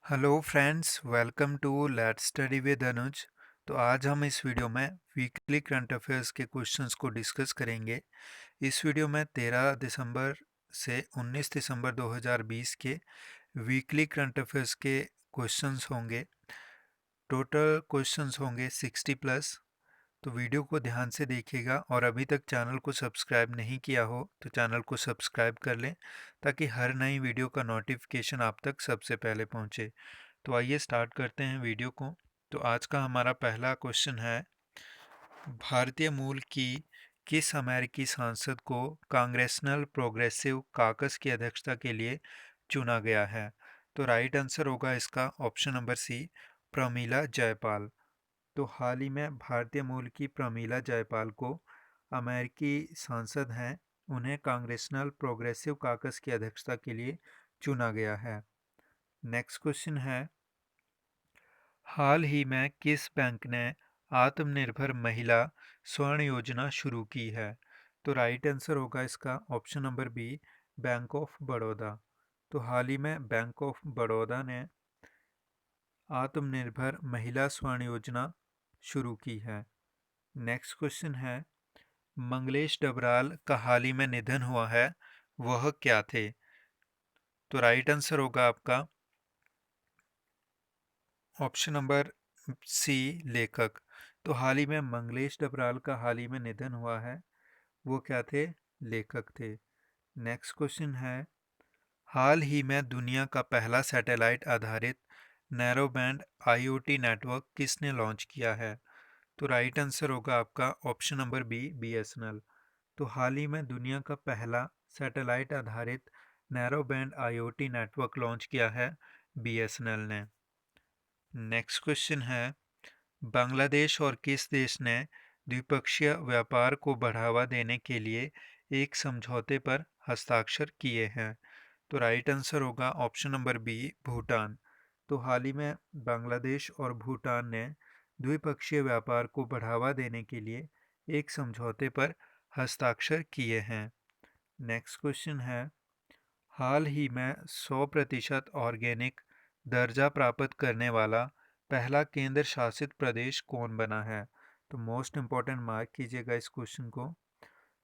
Hello friends, welcome to let's study with Anuj. तो आज हम इस वीडियो में वीकली करंट अफेयर्स के क्वेश्चंस को डिस्कस करेंगे। इस वीडियो में 13 दिसंबर से 19 दिसंबर 2020 के वीकली करंट अफेयर्स के क्वेश्चंस होंगे। टोटल क्वेश्चंस होंगे 60 प्लस। तो वीडियो को ध्यान से देखिएगा और अभी तक चैनल को सब्सक्राइब नहीं किया हो तो चैनल को सब्सक्राइब कर लें ताकि हर नई वीडियो का नोटिफिकेशन आप तक सबसे पहले पहुंचे। तो आइए स्टार्ट करते हैं वीडियो को। तो आज का हमारा पहला क्वेश्चन है, भारतीय मूल की किस अमेरिकी सांसद को कांग्रेसनल प्रोग्रेसिव काकस की अध्यक्षता के लिए चुना गया है? तो राइट आंसर होगा इसका option number C, Pramila Jayapal. तो हाल ही में भारतीय मूल की प्रमीला जयपाल को अमेरिकी सांसद हैं, उन्हें कांग्रेसनल प्रोग्रेसिव काकस की अध्यक्षता के लिए चुना गया है। नेक्स्ट क्वेश्चन है, हाल ही में किस बैंक ने आत्मनिर्भर महिला स्वर्ण योजना शुरू की है? तो राइट आंसर होगा इसका option number B, bank of Baroda. तो हाल ही में बैंक ऑफ बड़ौदा ने आत्मनिर्भर महिला स्वर्ण योजना शुरू की है। नेक्स्ट क्वेश्चन है, मंगलेश डबराल का हाल ही में निधन हुआ है, वह क्या थे? तो राइट आंसर होगा आपका ऑप्शन नंबर सी, लेखक। तो हाल ही में मंगलेश डबराल का हाल ही में निधन हुआ है, वो क्या थे? लेखक थे। नेक्स्ट क्वेश्चन है, हाल ही में दुनिया का पहला सैटेलाइट आधारित नैरो बैंड आईओटी नेटवर्क किसने लॉन्च किया है? तो राइट आंसर होगा आपका ऑप्शन नंबर बी, बीएसएनएल। तो हाल ही में दुनिया का पहला सैटेलाइट आधारित narrow band IoT network launch किया है बीएसएनएल ने। नेक्स्ट क्वेश्चन है, बांग्लादेश और किस देश ने द्विपक्षीय व्यापार को बढ़ावा देने के लिए एक समझौते पर हस्ताक्षर किए हैं? तो राइट आंसर होगा ऑप्शन नंबर बी, भूटान। तो हाल ही में बांग्लादेश और भूटान ने द्विपक्षीय व्यापार को बढ़ावा देने के लिए एक समझौते पर हस्ताक्षर किए हैं। नेक्स्ट क्वेश्चन है, हाल ही में 100% ऑर्गेनिक दर्जा प्राप्त करने वाला पहला केंद्र शासित प्रदेश कौन बना है? तो मोस्ट इम्पॉर्टेंट मार्क कीजिएगा इस क्वेश्चन को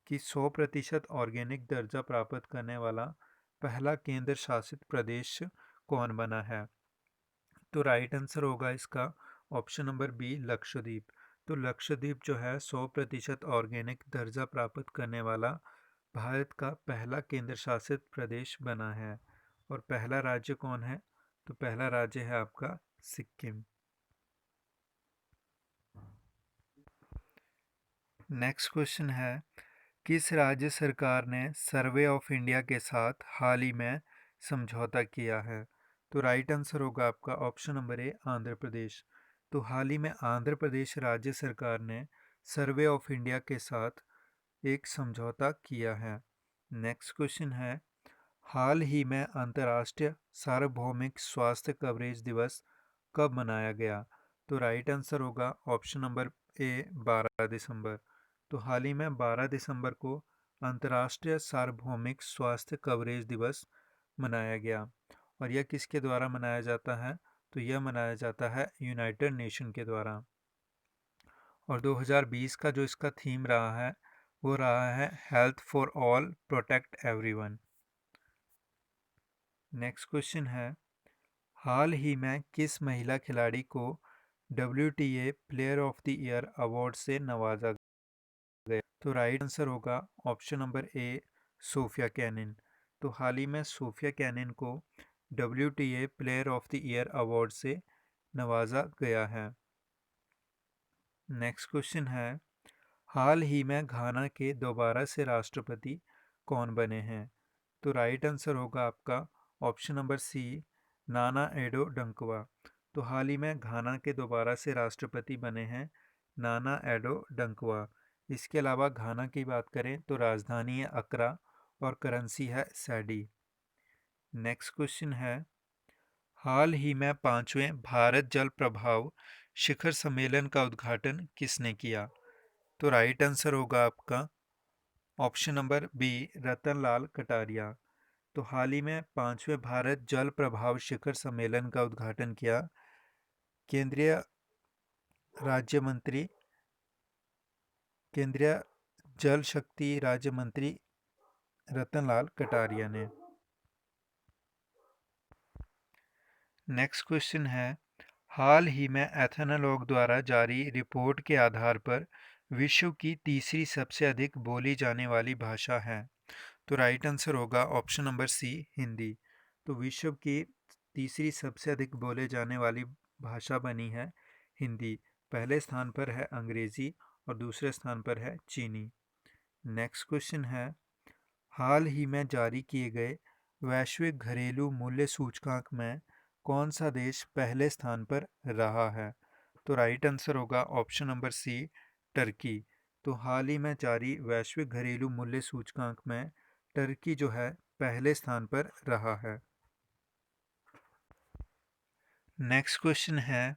कि 100% ऑर्गेनिक दर्जा प्राप्त करने वाला पहला केंद्र शासित प्रदेश कौन बना है? तो राइट आंसर होगा इसका ऑप्शन नंबर बी, लक्षद्वीप। तो लक्षद्वीप जो है 100% ऑर्गेनिक दर्जा प्राप्त करने वाला भारत का पहला केंद्र शासित प्रदेश बना है। और पहला राज्य कौन है? तो पहला राज्य है आपका सिक्किम। नेक्स्ट क्वेश्चन है, किस राज्य सरकार ने सर्वे ऑफ इंडिया के साथ हाल ही में समझौता किया है? तो राइट आंसर होगा आपका ऑप्शन नंबर ए, आंध्र प्रदेश। तो हाल ही में आंध्र प्रदेश राज्य सरकार ने सर्वे ऑफ इंडिया के साथ एक समझौता किया है। नेक्स्ट क्वेश्चन है, हाल ही में अंतर्राष्ट्रीय सार्वभौमिक स्वास्थ्य कवरेज दिवस कब मनाया गया? तो राइट आंसर होगा ऑप्शन नंबर ए, 12 दिसंबर। तो हाल ही में 12 दिसंबर को अंतर्राष्ट्रीय सार्वभौमिक स्वास्थ्य कवरेज दिवस मनाया गया। और यह किसके द्वारा मनाया जाता है? तो यह मनाया जाता है यूनाइटेड नेशन के द्वारा। और 2020 का जो इसका थीम रहा है वो रहा है health for all, protect everyone. Next question है, हाल ही में किस महिला खिलाड़ी को WTA player of the year award से नवाजा गया? तो राइट आंसर होगा option number A, Sofia Kenin. तो हाल ही में सोफिया कैनिन को WTA player of the year award से नवाजा गया है। नेक्स्ट क्वेश्चन है, हाल ही में घाना के दोबारा से राष्ट्रपति कौन बने हैं? तो राइट आंसर होगा आपका ऑप्शन नंबर सी, नाना एडो डंकवा। तो हाल ही में घाना के दोबारा से राष्ट्रपति बने हैं नाना एडो डंकवा। इसके अलावा घाना की बात करें तो राजधानी है अकरा और करेंसी है सैडी। नेक्स्ट क्वेश्चन है, हाल ही में 5वें भारत जल प्रभाव शिखर सम्मेलन का उद्घाटन किसने किया? तो राइट आंसर होगा आपका ऑप्शन नंबर बी, रतन लाल कटारिया। तो हाल ही में 5वें भारत जल प्रभाव शिखर सम्मेलन का उद्घाटन किया केंद्रीय राज्य मंत्री केंद्रीय जल शक्ति राज्य मंत्री रतनलाल कटारिया ने। नेक्स्ट क्वेश्चन है, हाल ही में एथनोलॉग द्वारा जारी रिपोर्ट के आधार पर विश्व की तीसरी सबसे अधिक बोली जाने वाली भाषा है। तो राइट आंसर होगा ऑप्शन नंबर सी, हिंदी। तो विश्व की तीसरी सबसे अधिक बोले जाने वाली भाषा बनी है हिंदी। पहले स्थान पर है अंग्रेजी और दूसरे स्थान पर है चीनी। नेक्स्ट क्वेश्चन है, हाल ही में जारी किए गए वैश्विक घरेलू मूल्य सूचकांक में कौन सा देश पहले स्थान पर रहा है? तो राइट आंसर होगा ऑप्शन नंबर सी, टर्की। तो हाल ही में जारी वैश्विक घरेलू मूल्य सूचकांक में टर्की जो है पहले स्थान पर रहा है। नेक्स्ट क्वेश्चन है,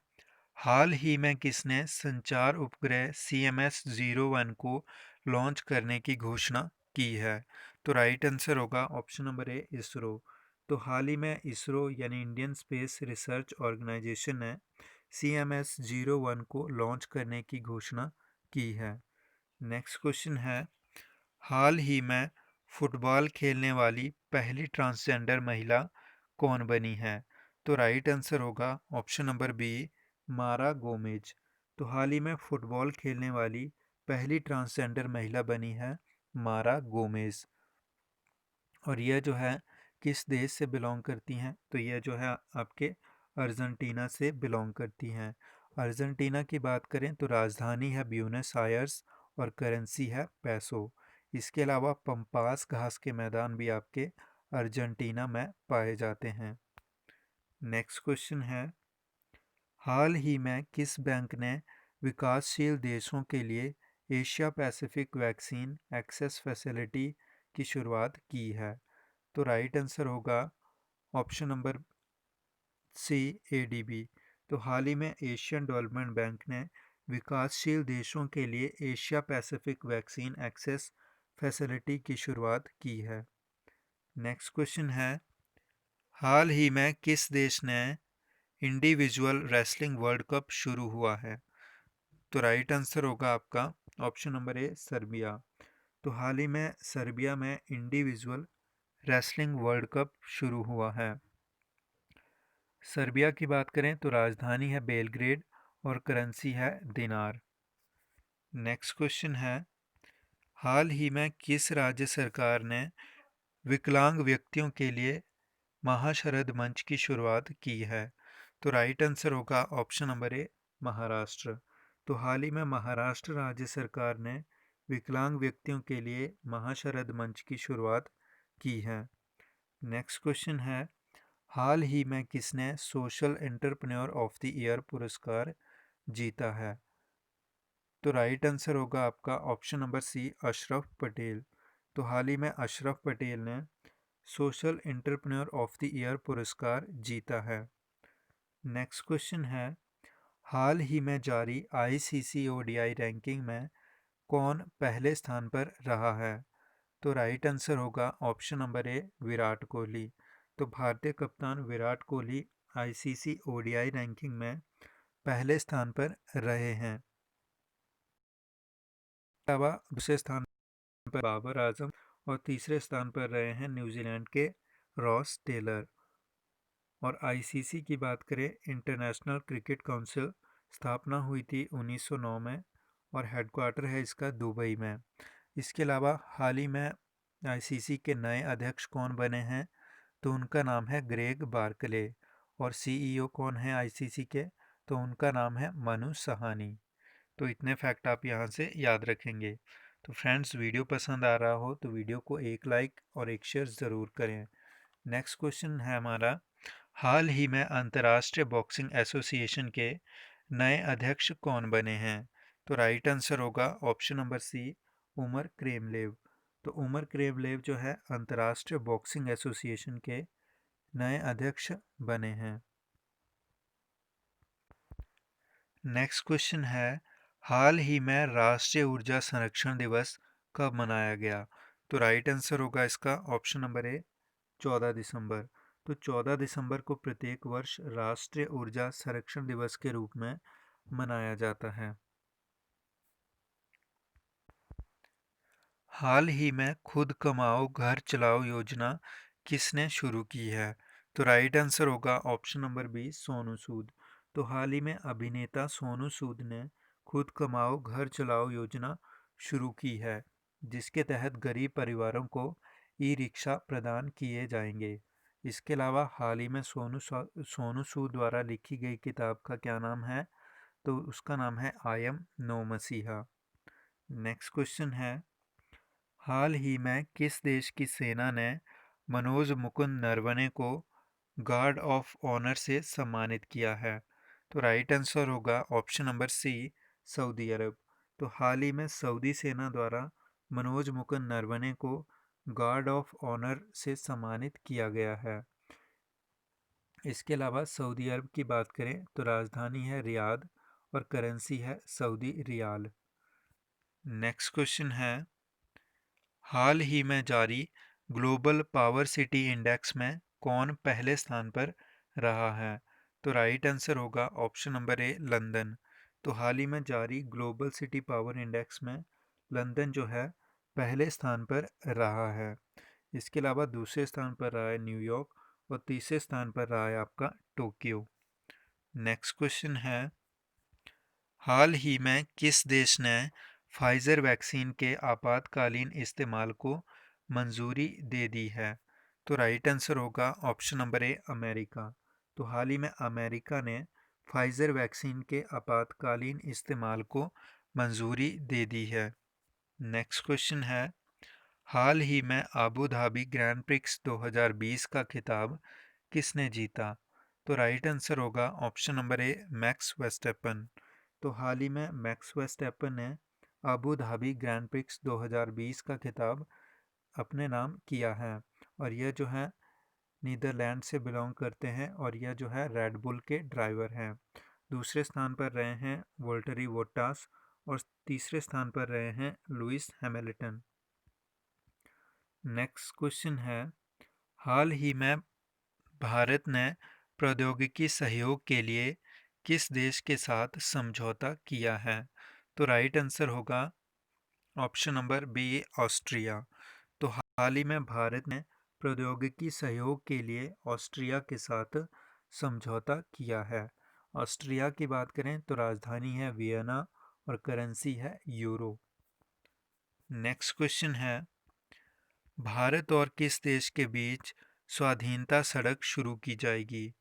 हाल ही में किसने संचार उपग्रह CMS-01 को लॉन्च करने की घोषणा की है? तो राइट आंसर होगा ऑप्शन नंबर ए, इसरो। तो हाल ही में इसरो यानी इंडियन स्पेस रिसर्च ऑर्गेनाइजेशन ने CMS-01 को लॉन्च करने की घोषणा की है। नेक्स्ट क्वेश्चन है, हाल ही में फुटबॉल खेलने वाली पहली ट्रांसजेंडर महिला कौन बनी है? तो राइट आंसर होगा ऑप्शन नंबर बी, मारा गोमेज। तो हाल ही में फुटबॉल खेलने वाली पहली ट्रांसजेंडर महिला बनी है मारा गोमेज। और यह जो है किस देश से बिलोंग करती हैं? तो यह जो है आपके अर्जेंटीना से बिलोंग करती हैं। अर्जेंटीना की बात करें तो राजधानी है ब्यूनस आयर्स और करेंसी है पैसो। इसके अलावा पंपास घास के मैदान भी आपके अर्जेंटीना में पाए जाते हैं। नेक्स्ट क्वेश्चन है, हाल ही में किस बैंक ने विकासशील देशों के लिए Asia Pacific vaccine access facility की शुरुआत की है? तो राइट आंसर होगा ऑप्शन नंबर सी, ADB। तो हाल ही में एशियन डेवलपमेंट बैंक ने विकासशील देशों के लिए Asia Pacific vaccine access facility की शुरुआत की है। नेक्स्ट क्वेश्चन है, हाल ही में किस देश ने इंडिविजुअल रेसलिंग वर्ल्ड कप शुरू हुआ है? तो राइट आंसर होगा आपका ऑप्शन नंबर ए, सर्बिया। तो हाल ही में सर्बिया में इंडिविजुअल रेसलिंग वर्ल्ड कप शुरू हुआ है। सर्बिया की बात करें तो राजधानी है बेलग्रेड और करेंसी है दिनार। नेक्स्ट क्वेश्चन है, हाल ही में किस राज्य सरकार ने विकलांग व्यक्तियों के लिए महाशरद मंच की शुरुआत की है? तो राइट आंसर होगा ऑप्शन नंबर ए, महाराष्ट्र। तो हाल ही में महाराष्ट्र राज्य सरकार ने विकलांग व्यक्तियों के लिए महाशरद मंच की शुरुआत की है। नेक्स्ट क्वेश्चन है, हाल ही में किसने social entrepreneur of the year पुरस्कार जीता है? तो राइट आंसर होगा आपका option number C, Ashraf Patel. तो हाल ही में अशरफ पटेल ने social entrepreneur of the year पुरस्कार जीता है। नेक्स्ट क्वेश्चन है, हाल ही में जारी ICC ODI रैंकिंग में कौन पहले स्थान पर रहा है? तो राइट आंसर होगा ऑप्शन नंबर ए, विराट कोहली। तो भारतीय कप्तान Virat Kohli ICC ODI ranking में पहले स्थान पर रहे हैं। अलावा दूसरे स्थान पर बाबर आजम और तीसरे स्थान पर रहे हैं न्यूजीलैंड के रॉस टेलर। और ICC की बात करें, इंटरनेशनल क्रिकेट काउंसिल स्थापना हुई थी 1909 में और हेडक्वार्टर है इसका दुबई में। इसके अलावा हाल ही में ICC के नए अध्यक्ष कौन बने हैं? तो उनका नाम है ग्रेग बार्कले। और CEO कौन है ICC के? तो उनका नाम है मनु सहानी। तो इतने फैक्ट आप यहाँ से याद रखेंगे। तो फ्रेंड्स, वीडियो पसंद आ रहा हो तो वीडियो को एक लाइक और एक शेयर ज़रूर करें। नेक्स्ट क्वेश्चन है हमारा, हाल ही में अंतर्राष्ट्रीय बॉक्सिंग एसोसिएशन के नए अध्यक्ष कौन बने हैं? तो राइट आंसर होगा option number C, Umar Kremlev. तो उमर क्रेमलेव जो है अंतर्राष्ट्रीय बॉक्सिंग एसोसिएशन के नए अध्यक्ष बने हैं। नेक्स्ट क्वेश्चन है, हाल ही में राष्ट्रीय ऊर्जा संरक्षण दिवस कब मनाया गया? तो राइट आंसर होगा इसका ऑप्शन नंबर ए, 14 दिसंबर। तो 14 दिसंबर को प्रत्येक वर्ष राष्ट्रीय ऊर्जा संरक्षण दिवस के रूप में मनाया जाता है। हाल ही में खुद कमाओ घर चलाओ योजना किसने शुरू की है? तो राइट आंसर होगा option number B, Sonu Sood. तो हाल ही में अभिनेता सोनू सूद ने खुद कमाओ घर चलाओ योजना शुरू की है, जिसके तहत गरीब परिवारों को ई रिक्शा प्रदान किए जाएंगे। इसके अलावा हाल ही में सोनू सूद द्वारा लिखी गई किताब का क्या नाम है? तो उसका नाम है आई एम नो मसीहा। नेक्स्ट क्वेश्चन है, हाल ही में किस देश की सेना ने मनोज मुकुंद नरवणे को गार्ड ऑफ ऑनर से सम्मानित किया है? तो राइट आंसर होगा ऑप्शन नंबर सी, सऊदी अरब। तो हाल ही में सऊदी सेना द्वारा मनोज मुकुंद नरवणे को गार्ड ऑफ ऑनर से सम्मानित किया गया है। इसके अलावा सऊदी अरब की बात करें तो राजधानी है रियाद और करेंसी है सऊदी रियाल। नेक्स्ट क्वेश्चन है, हाल ही में जारी ग्लोबल पावर सिटी इंडेक्स में कौन पहले स्थान पर रहा है? तो राइट आंसर होगा ऑप्शन नंबर ए, लंदन। तो हाल ही में जारी ग्लोबल सिटी पावर इंडेक्स में लंदन जो है पहले स्थान पर रहा है। इसके अलावा दूसरे स्थान पर रहा है न्यूयॉर्क और तीसरे स्थान पर रहा है आपका टोक्यो। नेक्स्ट क्वेश्चन है, हाल ही में किस देश ने फाइजर वैक्सीन के आपातकालीन इस्तेमाल को मंजूरी दे दी है? तो राइट आंसर होगा ऑप्शन नंबर ए, अमेरिका। तो हाल ही में अमेरिका ने फाइजर वैक्सीन के आपातकालीन इस्तेमाल को मंजूरी दे दी है। नेक्स्ट क्वेश्चन है, हाल ही में आबू धाबी ग्रैंड प्रिक्स 2020 का खिताब किसने जीता? तो राइट आंसर होगा ऑप्शन नंबर ए, मैक्स वेस्टैपन। तो हाल ही में मैक्स वेस्टैपन ने आबू धाबी ग्रैंड प्रिक्स 2020 का खिताब अपने नाम किया है, और यह जो है नीदरलैंड से बिलोंग करते हैं और यह जो है रेड बुल के ड्राइवर हैं। दूसरे स्थान पर रहे हैं वोल्टरी वोटास और तीसरे स्थान पर रहे हैं लुइस हैमिल्टन। नेक्स्ट क्वेश्चन है, हाल ही में भारत ने प्रौद्योगिकी सहयोग के लिए किस देश के साथ समझौता किया है? तो राइट आंसर होगा ऑप्शन नंबर बी, ऑस्ट्रिया। तो हाल ही में भारत ने प्रौद्योगिकी सहयोग के लिए ऑस्ट्रिया के साथ समझौता किया है। ऑस्ट्रिया की बात करें तो राजधानी है वियना और करेंसी है यूरो। नेक्स्ट क्वेश्चन है, भारत और किस देश के बीच स्वाधीनता सड़क शुरू की जाएगी?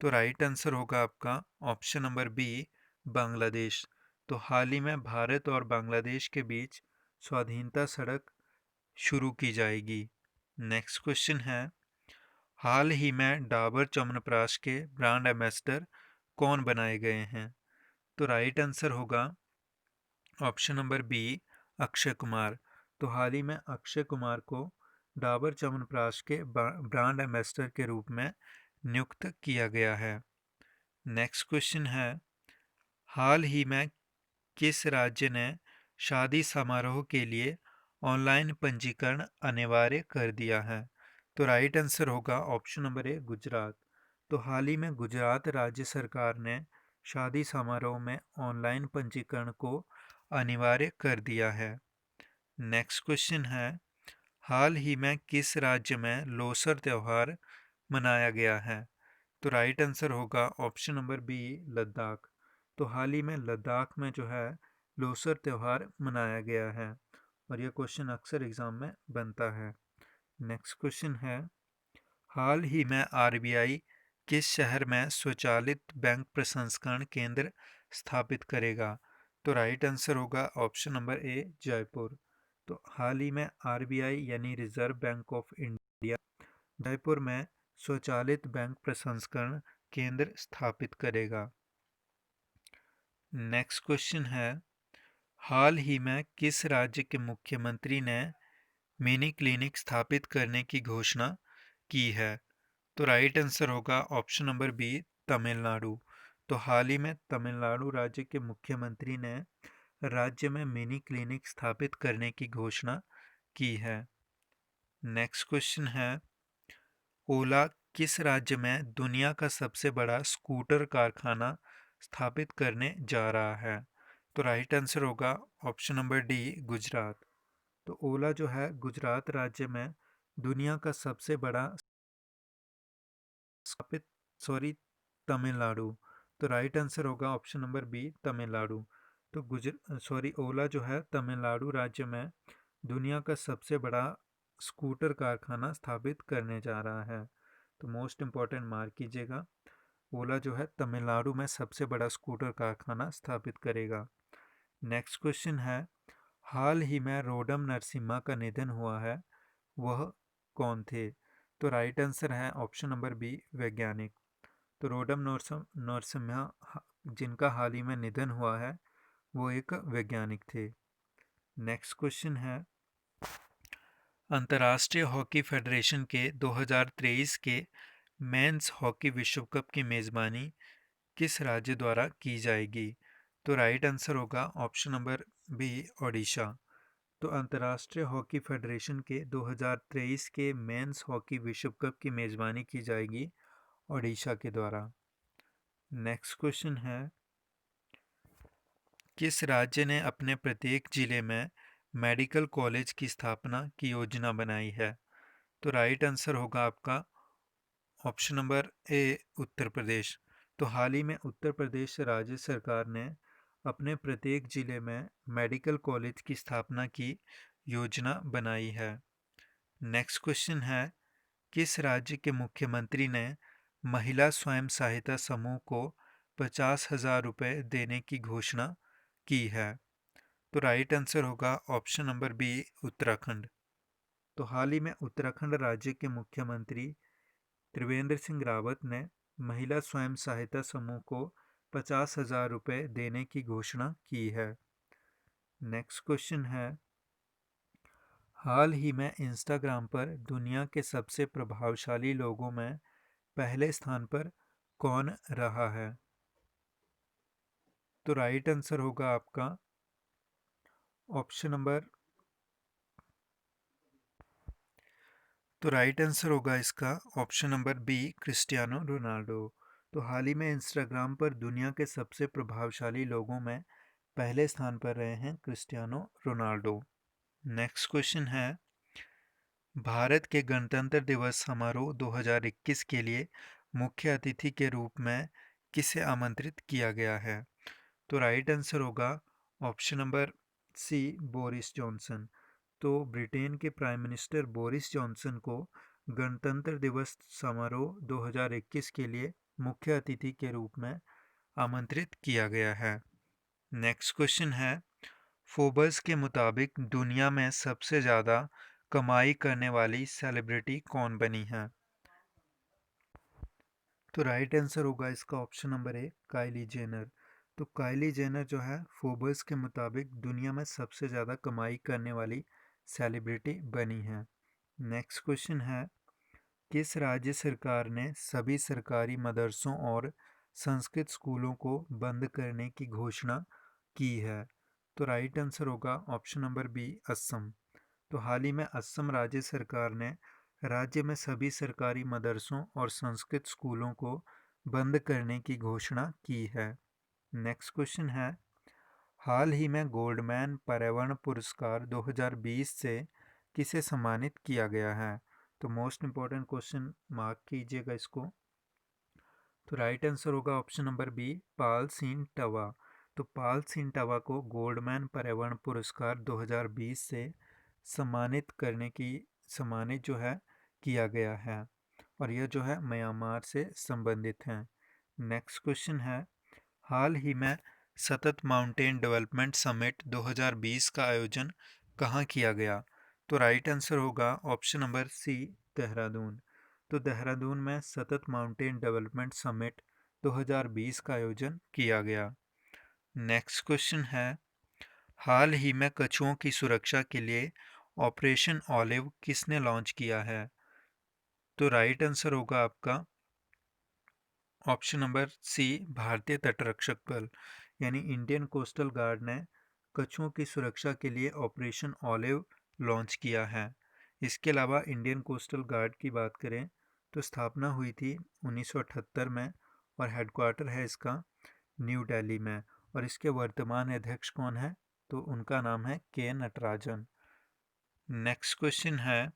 तो राइट आंसर होगा आपका ऑप्शन नंबर बी, बांग्लादेश। तो हाल ही में भारत और बांग्लादेश के बीच स्वाधीनता सड़क शुरू की जाएगी। नेक्स्ट क्वेश्चन है, हाल ही में डाबर च्यवनप्राश के ब्रांड एम्बेसडर कौन बनाए गए हैं? तो राइट आंसर होगा option number B, Akshay Kumar. तो हाल ही में अक्षय कुमार को डाबर च्यवनप्राश के ब्रांड एम्बेसडर के रूप में नियुक्त किया गया है। नेक्स्ट क्वेश्चन है, हाल ही में किस राज्य ने शादी समारोह के लिए ऑनलाइन पंजीकरण अनिवार्य कर दिया है? तो राइट आंसर होगा ऑप्शन नंबर ए, गुजरात। तो हाल ही में गुजरात राज्य सरकार ने शादी समारोह में ऑनलाइन पंजीकरण को अनिवार्य कर दिया है। नेक्स्ट क्वेश्चन है, हाल ही में किस राज्य में लोसर त्यौहार मनाया गया है? तो राइट आंसर होगा ऑप्शन नंबर बी, लद्दाख। तो हाल ही में लद्दाख में जो है लोसर त्यौहार मनाया गया है, और यह क्वेश्चन अक्सर एग्जाम में बनता है। नेक्स्ट क्वेश्चन है, हाल ही में आरबीआई किस शहर में स्वचालित बैंक प्रसंस्करण केंद्र स्थापित करेगा? तो राइट आंसर होगा ऑप्शन नंबर ए, जयपुर। तो हाल ही में आरबीआई यानी reserve bank of India Jaipur में स्वचालित बैंक प्रसंस्करण केंद्र स्थापित करेगा। नेक्स्ट क्वेश्चन है, हाल ही में किस राज्य के मुख्यमंत्री ने मिनी क्लिनिक स्थापित करने की घोषणा की है? तो राइट आंसर होगा ऑप्शन नंबर बी, तमिलनाडु। तो हाल ही में तमिलनाडु राज्य के मुख्यमंत्री ने राज्य में मिनी क्लिनिक स्थापित करने की घोषणा की है। नेक्स्ट क्वेश्चन है, ओला किस राज्य में दुनिया का सबसे बड़ा स्कूटर कारखाना स्थापित करने जा रहा है? तो राइट आंसर होगा ऑप्शन नंबर डी, गुजरात। तो ओला जो है गुजरात राज्य में दुनिया का सबसे बड़ा स्थापित, सॉरी, तमिलनाडु। तो राइट आंसर होगा ऑप्शन नंबर बी, तमिलनाडु। तो ओला जो है तमिलनाडु राज्य में दुनिया का सबसे बड़ा स्कूटर कारखाना स्थापित करने जा रहा है। तो मोस्ट इम्पॉर्टेंट मार्क कीजिएगा, ओला जो है तमिलनाडु में सबसे बड़ा स्कूटर कारखाना स्थापित करेगा। नेक्स्ट क्वेश्चन है, हाल ही में रोडम नरसिम्हा का निधन हुआ है, वह कौन थे? तो राइट आंसर है ऑप्शन नंबर बी, वैज्ञानिक। तो रोडम नरसिम्हा जिनका हाल ही में निधन हुआ है वो एक वैज्ञानिक थे। नेक्स्ट क्वेश्चन है, अंतर्राष्ट्रीय हॉकी फेडरेशन के 2023 के मेंस हॉकी विश्व कप की मेज़बानी किस राज्य द्वारा की जाएगी? तो राइट आंसर होगा ऑप्शन नंबर बी, ओडिशा। तो अंतर्राष्ट्रीय हॉकी फेडरेशन के 2023 के मेंस हॉकी विश्व कप की मेज़बानी की जाएगी ओडिशा के द्वारा। नेक्स्ट क्वेश्चन है, किस राज्य ने अपने प्रत्येक जिले में मेडिकल कॉलेज की स्थापना की योजना बनाई है? तो राइट आंसर होगा आपका ऑप्शन नंबर ए, उत्तर प्रदेश। तो हाल ही में उत्तर प्रदेश राज्य सरकार ने अपने प्रत्येक जिले में मेडिकल कॉलेज की स्थापना की योजना बनाई है। नेक्स्ट क्वेश्चन है, किस राज्य के मुख्यमंत्री ने महिला स्वयं सहायता समूह को 50,000 रुपये देने की घोषणा की है? तो राइट आंसर होगा ऑप्शन नंबर बी, उत्तराखंड। तो हाल ही में उत्तराखंड राज्य के मुख्यमंत्री त्रिवेंद्र सिंह रावत ने महिला स्वयं सहायता समूह को 50,000 रुपये देने की घोषणा की है। नेक्स्ट क्वेश्चन है, हाल ही में इंस्टाग्राम पर दुनिया के सबसे प्रभावशाली लोगों में पहले स्थान पर कौन रहा है? तो राइट आंसर होगा आपका ऑप्शन नंबर, तो राइट आंसर होगा इसका option number B, Cristiano Ronaldo. तो हाल ही में इंस्टाग्राम पर दुनिया के सबसे प्रभावशाली लोगों में पहले स्थान पर रहे हैं क्रिस्टियानो रोनाल्डो। नेक्स्ट क्वेश्चन है, भारत के गणतंत्र दिवस समारोह 2021 के लिए मुख्य अतिथि के रूप में किसे आमंत्रित किया गया है? तो राइट आंसर होगा option number C, Boris Johnson. तो ब्रिटेन के प्राइम मिनिस्टर बोरिस जॉनसन को गणतंत्र दिवस समारोह 2021 के लिए मुख्य अतिथि के रूप में आमंत्रित किया गया है। नेक्स्ट क्वेश्चन है, फोर्ब्स के मुताबिक दुनिया में सबसे ज़्यादा कमाई करने वाली सेलिब्रिटी कौन बनी है? तो राइट आंसर होगा इसका option number A, Kylie Jenner. तो काइली जेनर जो है फोर्ब्स के मुताबिक दुनिया में सबसे ज़्यादा कमाई करने वाली सेलिब्रिटी बनी है। नेक्स्ट क्वेश्चन है, किस राज्य सरकार ने सभी सरकारी मदरसों और संस्कृत स्कूलों को बंद करने की घोषणा की है? तो राइट आंसर होगा ऑप्शन नंबर बी, असम। तो हाल ही में असम राज्य सरकार ने राज्य में सभी सरकारी मदरसों और संस्कृत स्कूलों को बंद करने की घोषणा की है। नेक्स्ट क्वेश्चन है, हाल ही में गोल्डमैन पर्यावरण पुरस्कार 2020 से किसे सम्मानित किया गया है? तो मोस्ट इम्पॉर्टेंट क्वेश्चन, मार्क कीजिएगा इसको। तो राइट आंसर होगा option number B, Pal Singh टवा। तो पाल सिंह टवा को गोल्डमैन पर्यावरण पुरस्कार 2020 से सम्मानित जो है किया गया है, और यह जो है म्यांमार से संबंधित हैं। नेक्स्ट क्वेश्चन है, हाल ही में सतत माउंटेन डेवलपमेंट समिट 2020 का आयोजन कहाँ किया गया? तो राइट आंसर होगा ऑप्शन नंबर सी, देहरादून। तो देहरादून में सतत माउंटेन डेवलपमेंट समिट 2020 का आयोजन किया गया। नेक्स्ट क्वेश्चन है, हाल ही में कछुओं की सुरक्षा के लिए ऑपरेशन ऑलिव किसने लॉन्च किया है? तो राइट आंसर होगा आपका ऑप्शन नंबर सी, भारतीय तटरक्षक बल, यानी इंडियन कोस्टल गार्ड ने कछुओं की सुरक्षा के लिए ऑपरेशन ऑलिव लॉन्च किया है। इसके अलावा इंडियन कोस्टल गार्ड की बात करें तो स्थापना हुई थी 1978 में और हेडक्वार्टर है इसका न्यू दिल्ली में। और इसके वर्तमान अध्यक्ष कौन है? तो उनका नाम है के नटराजन। नेक्स्ट क्वेश्चन है,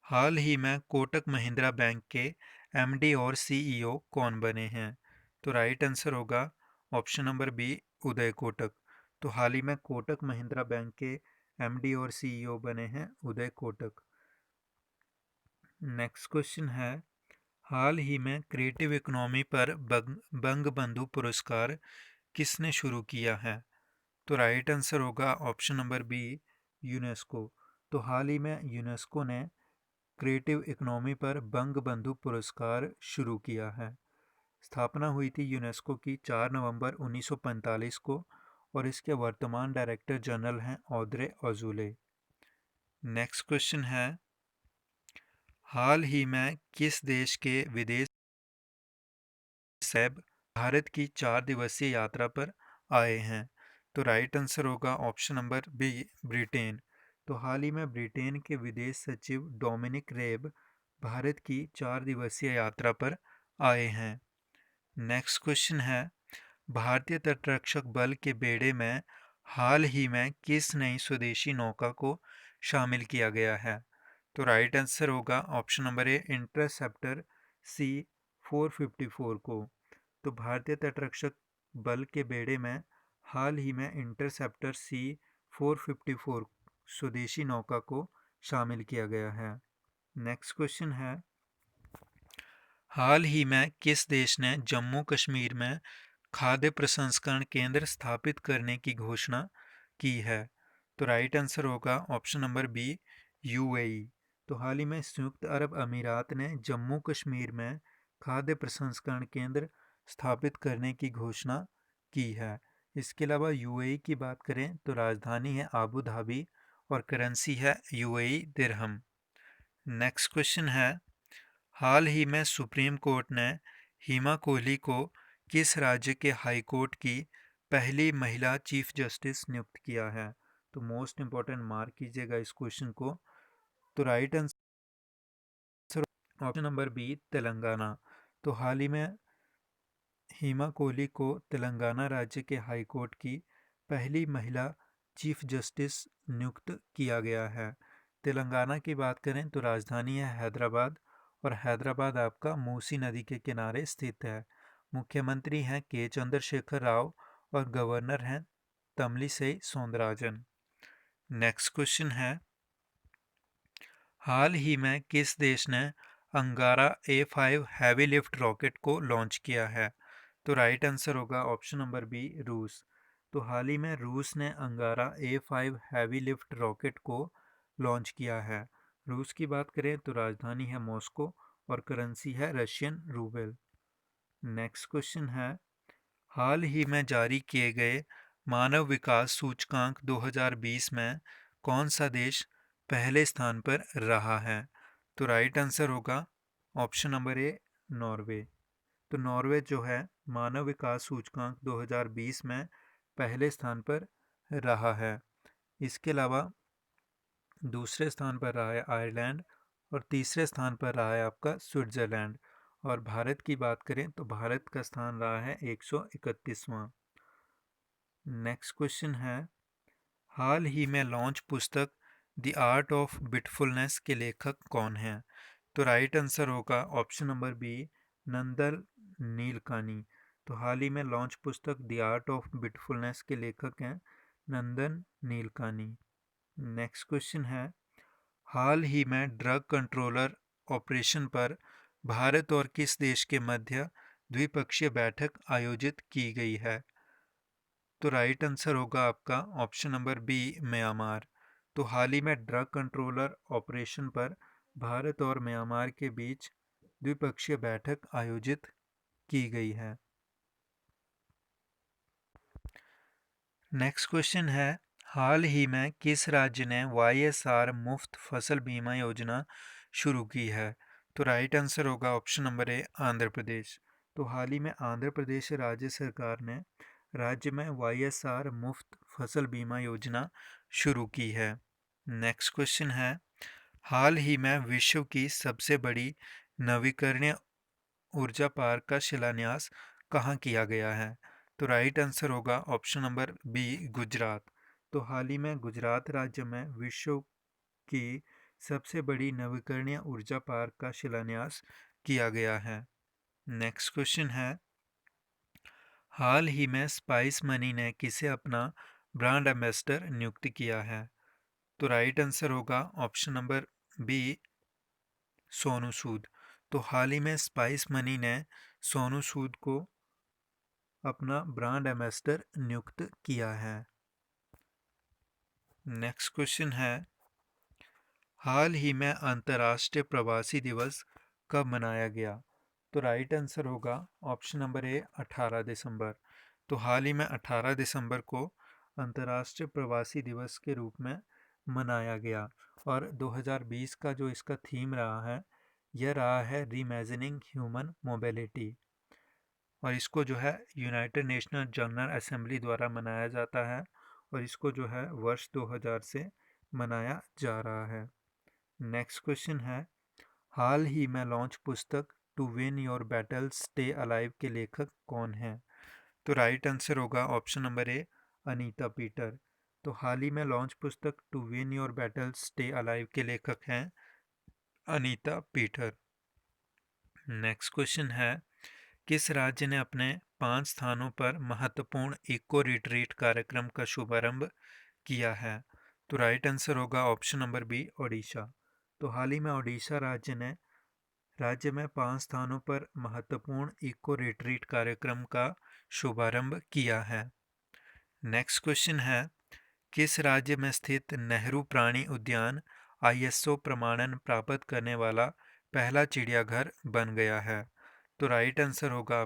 हाल ही में कोटक महिंद्रा बैंक के एमडी और सीईओ कौन बने हैं? तो राइट आंसर होगा option number B, Uday Kotak. तो हाल ही में कोटक महिंद्रा बैंक के एमडी और सीईओ बने हैं उदय कोटक। नेक्स्ट क्वेश्चन है, हाल ही में क्रिएटिव इकोनॉमी पर बंग बंधु पुरस्कार किसने शुरू किया है? तो राइट आंसर होगा ऑप्शन नंबर बी, यूनेस्को। तो हाल ही में यूनेस्को ने क्रिएटिव इकोनॉमी पर बंग बंधु पुरस्कार शुरू किया है। स्थापना हुई थी यूनेस्को की 4 नवंबर 1945 को और इसके वर्तमान डायरेक्टर जनरल हैं ऑद्रे ऑजुले। नेक्स्ट क्वेश्चन है, हाल ही में किस देश के विदेश सैब भारत की 4 दिवसीय यात्रा पर आए हैं? तो राइट आंसर होगा ऑप्शन नंबर बी, ब्रिटेन। तो हाल ही में ब्रिटेन के विदेश सचिव डोमिनिक रेब भारत की 4 दिवसीय यात्रा पर आए हैं। नेक्स्ट क्वेश्चन है, भारतीय तटरक्षक बल के बेड़े में हाल ही में किस नई स्वदेशी नौका को शामिल किया गया है? तो राइट आंसर होगा ऑप्शन नंबर ए, इंटरसेप्टर सी 454 को। तो भारतीय तटरक्षक बल के बेड़े में हाल ही में इंटरसेप्टर सी 454 स्वदेशी नौका को शामिल किया गया है। नेक्स्ट क्वेश्चन है, हाल ही में किस देश ने जम्मू कश्मीर में खाद्य प्रसंस्करण केंद्र स्थापित करने की घोषणा की है? तो राइट आंसर होगा ऑप्शन नंबर बी, यूएई। तो हाल ही में संयुक्त अरब अमीरात ने जम्मू कश्मीर में खाद्य प्रसंस्करण केंद्र स्थापित करने की घोषणा की है। इसके अलावा यूएई की बात करें तो राजधानी है आबू धाबी और करेंसी है यूएई दिरहम। नेक्स्ट क्वेश्चन है, हाल ही में सुप्रीम कोर्ट ने हिमा कोहली को किस राज्य के हाई कोर्ट की पहली महिला चीफ जस्टिस नियुक्त किया है? तो मोस्ट इंपॉर्टेंट मार्क कीजिएगा इस क्वेश्चन को। तो right answer option number B, Telangana. तो हाल ही में हिमा कोहली को तेलंगाना राज्य के हाई कोर्ट की पहली महिला चीफ जस्टिस नियुक्त किया गया है। तेलंगाना की बात करें तो राजधानी है हैदराबाद और हैदराबाद आपका मूसी नदी के किनारे स्थित है। मुख्यमंत्री हैं के चंद्रशेखर राव और गवर्नर हैं तमिलिसई सौंदरराजन। नेक्स्ट क्वेश्चन है, हाल ही में किस देश ने अंगारा A5 हैवी लिफ्ट रॉकेट को लॉन्च किया है? तो राइट आंसर होगा ऑप्शन नंबर बी, रूस। तो हाल ही में रूस ने अंगारा A5 हैवी लिफ्ट रॉकेट को लॉन्च किया है। रूस की बात करें तो राजधानी है मॉस्को और करेंसी है रशियन रूबेल। नेक्स्ट क्वेश्चन है, हाल ही में जारी किए गए मानव विकास सूचकांक 2020 में कौन सा देश पहले स्थान पर रहा है? तो राइट आंसर होगा ऑप्शन नंबर ए, नॉर्वे। तो नॉर्वे जो है मानव विकास सूचकांक 2020 में पहले स्थान पर रहा है। इसके अलावा दूसरे स्थान पर रहा है आयरलैंड और तीसरे स्थान पर रहा है आपका स्विट्ज़रलैंड। और भारत की बात करें तो भारत का स्थान रहा है 131वां। नेक्स्ट क्वेश्चन है, हाल ही में लॉन्च पुस्तक द आर्ट ऑफ बिटफुलनेस के लेखक कौन हैं? तो राइट आंसर होगा ऑप्शन नंबर बी, नंदन नीलकानी। तो हाल ही में लॉन्च पुस्तक द आर्ट ऑफ बिटफुलनेस के लेखक हैं नंदन नीलकानी। नेक्स्ट क्वेश्चन है, हाल ही में ड्रग कंट्रोलर ऑपरेशन पर भारत और किस देश के मध्य द्विपक्षीय बैठक आयोजित की गई है? तो राइट आंसर होगा आपका ऑप्शन नंबर बी, म्यांमार। तो हाल ही में ड्रग कंट्रोलर ऑपरेशन पर भारत और म्यांमार के बीच द्विपक्षीय बैठक आयोजित की गई है। नेक्स्ट क्वेश्चन है, हाल ही में किस राज्य ने YSR मुफ्त फसल बीमा योजना शुरू की है? तो राइट आंसर होगा ऑप्शन नंबर ए, आंध्र प्रदेश। तो हाल ही में आंध्र प्रदेश राज्य सरकार ने राज्य में YSR मुफ्त फसल बीमा योजना शुरू की है। नेक्स्ट क्वेश्चन है, हाल ही में विश्व की सबसे बड़ी नवीकरणीय ऊर्जा पार्क का शिलान्यास कहाँ किया गया है? तो राइट आंसर होगा ऑप्शन नंबर बी, गुजरात। तो हाल ही में गुजरात राज्य में विश्व की सबसे बड़ी नवीकरणीय ऊर्जा पार्क का शिलान्यास किया गया है। नेक्स्ट क्वेश्चन है, हाल ही में स्पाइस मनी ने किसे अपना ब्रांड एम्बेसडर नियुक्त किया है? तो राइट आंसर होगा option number B, Sonu Sood. तो हाल ही में स्पाइस मनी ने सोनू सूद को अपना ब्रांड एम्बेसडर नियुक्त किया है। नेक्स्ट क्वेश्चन है, हाल ही में अंतर्राष्ट्रीय प्रवासी दिवस कब मनाया गया? तो राइट आंसर होगा ऑप्शन नंबर ए, 18 दिसंबर। तो हाल ही में 18 दिसंबर को अंतर्राष्ट्रीय प्रवासी दिवस के रूप में मनाया गया। और 2020 का जो इसका थीम रहा है, यह रहा है रीइमेजिनिंग ह्यूमन मोबिलिटी। और इसको जो है यूनाइटेड नेशनल जनरल असेंबली द्वारा मनाया जाता है और इसको जो है वर्ष 2000 से मनाया जा रहा है। नेक्स्ट क्वेश्चन है, हाल ही में लॉन्च पुस्तक to win your battle stay alive के लेखक कौन हैं? तो राइट आंसर होगा option number A, Anita Peter. तो हाल ही में लॉन्च पुस्तक to win your battle stay alive के लेखक हैं अनीता पीटर। नेक्स्ट क्वेश्चन है, किस राज्य ने अपने 5 स्थानों पर महत्वपूर्ण इको रिट्रीट कार्यक्रम का शुभारंभ किया है? तो राइट आंसर होगा ऑप्शन नंबर बी, ओडिशा। तो हाल ही में ओडिशा राज्य में 5 स्थानों पर महत्वपूर्ण इको रिट्रीट कार्यक्रम का शुभारंभ किया है। नेक्स्ट क्वेश्चन है, किस राज्य में स्थित नेहरू प्राणी उद्यान ISO प्रमाणन प्राप्त करने वाला पहला चिड़ियाघर बन गया है? तो राइट आंसर होगा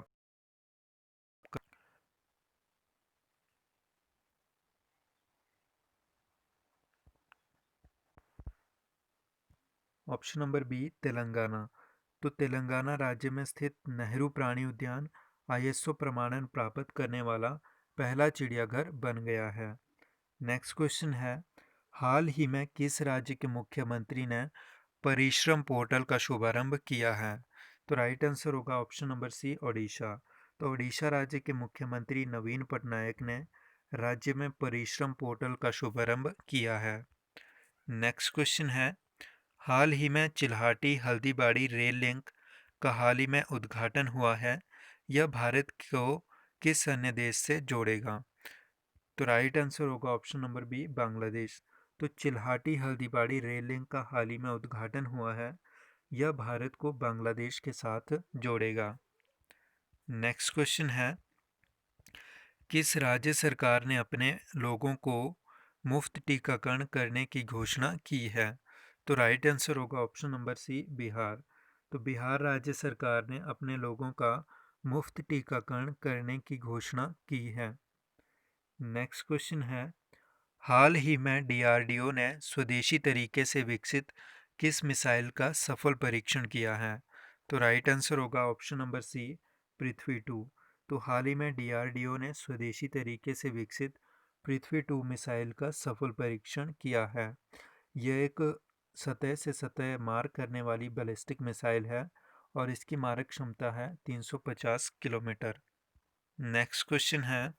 ऑप्शन नंबर बी, तेलंगाना। तो तेलंगाना राज्य में स्थित नेहरू प्राणी उद्यान ISO प्रमाणन प्राप्त करने वाला पहला चिड़ियाघर बन गया है। नेक्स्ट क्वेश्चन है, हाल ही में किस राज्य के मुख्यमंत्री ने परिश्रम पोर्टल का शुभारंभ किया है? तो राइट आंसर होगा ऑप्शन नंबर सी, ओडिशा। तो ओडिशा राज्य के मुख्यमंत्री नवीन पटनायक ने राज्य में परिश्रम पोर्टल का शुभारंभ किया है। नेक्स्ट क्वेश्चन है, हाल ही में चिल्हाटी हल्दीबाड़ी रेल लिंक का हाल ही में उद्घाटन हुआ है। यह भारत को किस अन्य देश से जोड़ेगा? तो राइट आंसर होगा ऑप्शन नंबर बी, बांग्लादेश। तो चिल्हाटी हल्दीबाड़ी रेल लिंक का हाल ही में उद्घाटन हुआ है। यह भारत को बांग्लादेश के साथ जोड़ेगा। नेक्स्ट क्वेश्चन है, किस राज्य सरकार ने अपने लोगों को मुफ्त टीकाकरण करने की घोषणा की है? तो राइट आंसर होगा ऑप्शन नंबर सी, बिहार। तो बिहार राज्य सरकार ने अपने लोगों का मुफ्त टीकाकरण करने की घोषणा की है। नेक्स्ट क्वेश्चन है, हाल ही में DRDO ने स्वदेशी तरीके से विकसित किस मिसाइल का सफल परीक्षण किया है? तो राइट आंसर होगा ऑप्शन नंबर सी, पृथ्वी-2। तो हाल ही में DRDO ने स्वदेशी तरीके से विकसित पृथ्वी-2 मिसाइल का सफल परीक्षण किया है। यह एक सतह से सतह मार करने वाली बैलिस्टिक मिसाइल है और इसकी मारक क्षमता है 350 किलोमीटर। नेक्स्ट क्वेश्चन है,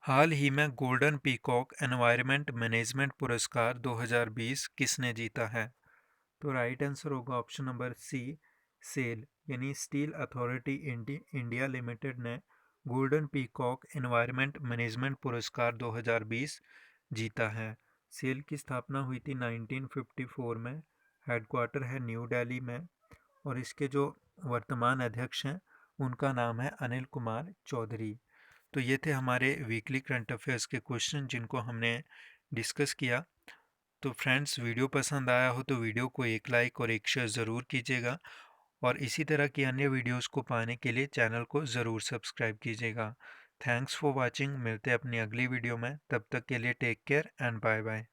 हाल ही में गोल्डन पीकॉक एनवायरनमेंट मैनेजमेंट पुरस्कार 2020 किसने जीता है? तो राइट आंसर होगा ऑप्शन नंबर सी, सेल यानी स्टील अथॉरिटी इंडिया लिमिटेड ने गोल्डन पीकॉक एनवायरनमेंट मैनेजमेंट पुरस्कार 2020 जीता है। सेल की स्थापना हुई थी 1954 में, हेडक्वार्टर है न्यू दिल्ली में और इसके जो वर्तमान अध्यक्ष हैं उनका नाम है अनिल कुमार चौधरी। तो ये थे हमारे वीकली करंट अफेयर्स के क्वेश्चन जिनको हमने डिस्कस किया। तो फ्रेंड्स, वीडियो पसंद आया हो तो वीडियो को एक लाइक और एक शेयर ज़रूर कीजिएगा और इसी तरह की अन्य वीडियोस को पाने के लिए चैनल को ज़रूर सब्सक्राइब कीजिएगा। Thanks for watching. मिलते हैं अपनी अगली वीडियो में, तब तक के लिए take care and bye bye.